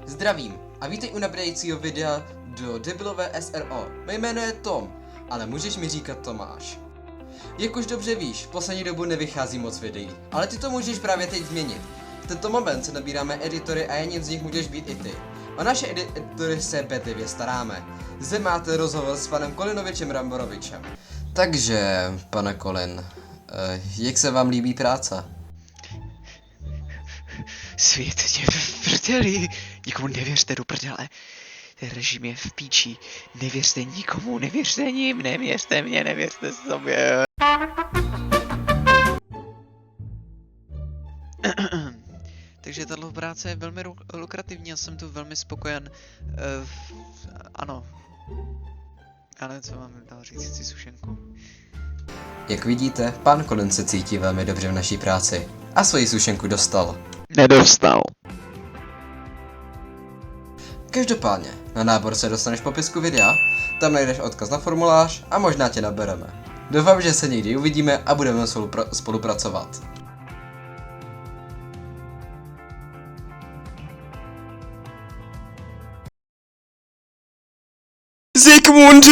Zdravím a vítej u nabírajícího videa do debilové SRO. Mé jméno je Tom, ale můžeš mi říkat Tomáš. Jak už dobře víš, poslední dobu nevychází moc videí, ale ty to můžeš právě teď změnit. V tento moment se nabíráme editory a jedním z nich můžeš být i ty. O naše editory se bedlivě staráme. Zde máte rozhovor s panem Kolinovičem Ramborovičem. Takže, pane Kolin, jak se vám líbí práce? Svět je v prdeli, nikomu nevěřte do prdele. Ten režim je v píči, nevěřte nikomu, nevěřte ním, nevěřte mě, nevěřte sobě. Takže tato práce je velmi lukrativní a jsem tu velmi spokojen. Ano. Ale co mám dál říct, si sušenku. Jak vidíte, pan Colin se cítí velmi dobře v naší práci a svoji sušenku dostal. Nedostal. Každopádně, na nábor se dostaneš v popisku videa, tam najdeš odkaz na formulář a možná tě nabereme. Doufám, že se někdy uvidíme a budeme spolupracovat. Zikmund!